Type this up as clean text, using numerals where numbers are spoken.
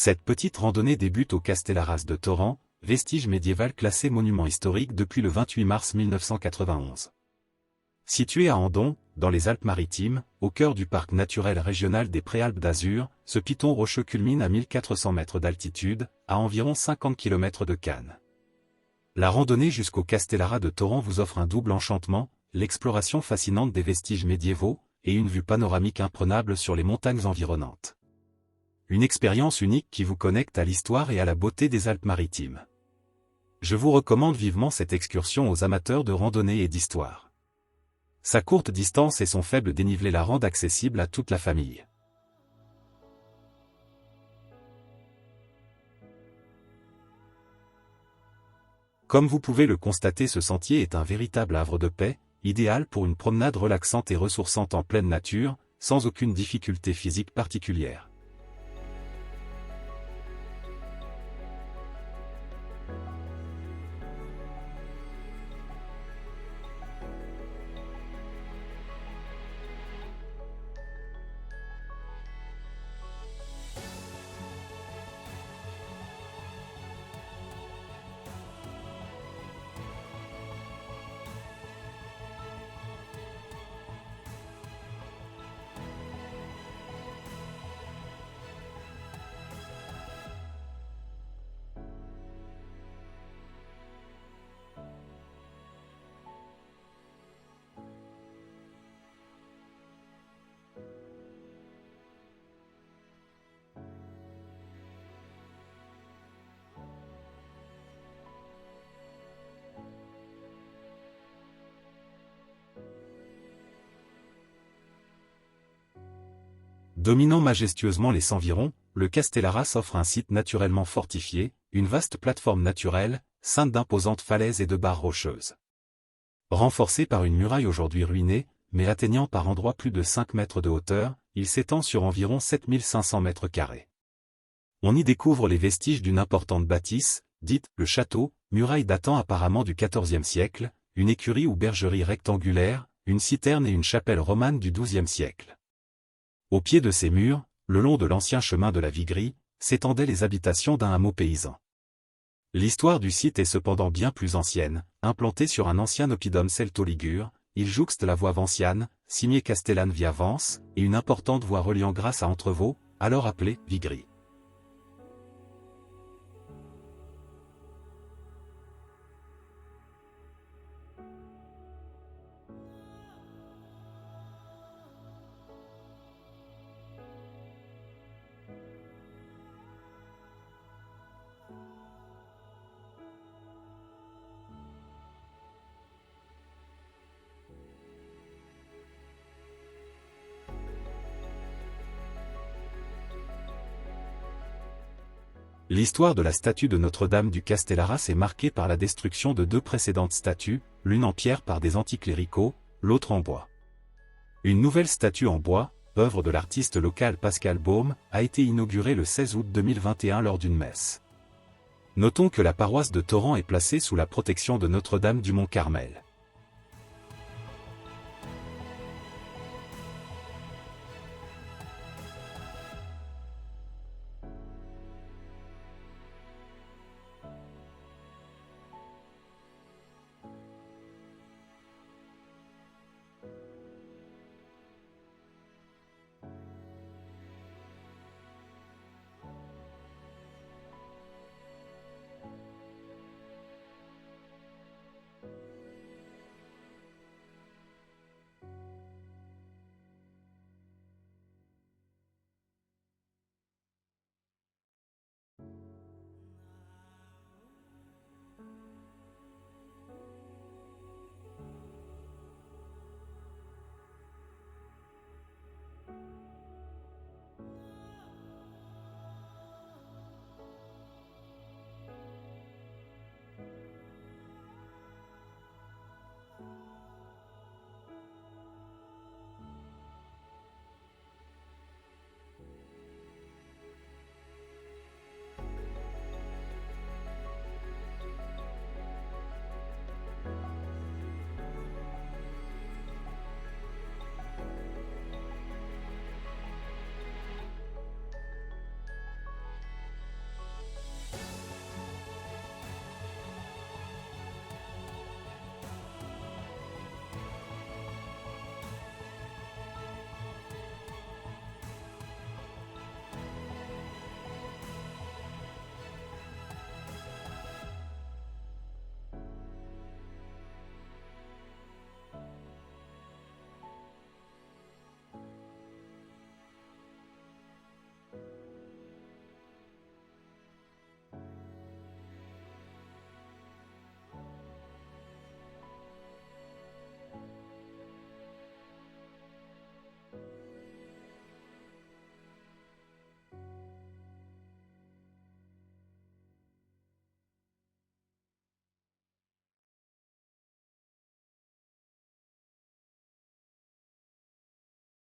Cette petite randonnée débute au Castellaràs de Torrent, vestige médiéval classé monument historique depuis le 28 mars 1991. Situé à Andon, dans les Alpes-Maritimes, au cœur du parc naturel régional des Préalpes d'Azur, ce piton rocheux culmine à 1400 mètres d'altitude, à environ 50 km de Cannes. La randonnée jusqu'au Castellaràs de Torrent vous offre un double enchantement, l'exploration fascinante des vestiges médiévaux, et une vue panoramique imprenable sur les montagnes environnantes. Une expérience unique qui vous connecte à l'histoire et à la beauté des Alpes-Maritimes. Je vous recommande vivement cette excursion aux amateurs de randonnée et d'histoire. Sa courte distance et son faible dénivelé la rendent accessible à toute la famille. Comme vous pouvez le constater, ce sentier est un véritable havre de paix, idéal pour une promenade relaxante et ressourçante en pleine nature, sans aucune difficulté physique particulière. Dominant majestueusement les environs, le Castellaràs offre un site naturellement fortifié, une vaste plateforme naturelle, ceinte d'imposantes falaises et de barres rocheuses. Renforcé par une muraille aujourd'hui ruinée, mais atteignant par endroits plus de 5 mètres de hauteur, il s'étend sur environ 7500 mètres carrés. On y découvre les vestiges d'une importante bâtisse, dite le château, muraille datant apparemment du XIVe siècle, une écurie ou bergerie rectangulaire, une citerne et une chapelle romane du XIIe siècle. Au pied de ces murs, le long de l'ancien chemin de la Viguerie, s'étendaient les habitations d'un hameau paysan. L'histoire du site est cependant bien plus ancienne. Implanté sur un ancien oppidum celto-ligure, il jouxte la voie vanciane, signée Castellane via Vence, et une importante voie reliant Grasse à Entrevaux, alors appelée Viguerie. L'histoire de la statue de Notre-Dame du Castellaràs est marquée par la destruction de 2 précédentes statues, l'une en pierre par des anticléricaux, l'autre en bois. Une nouvelle statue en bois, œuvre de l'artiste local Pascal Baume, a été inaugurée le 16 août 2021 lors d'une messe. Notons que la paroisse de Torrent est placée sous la protection de Notre-Dame du Mont-Carmel.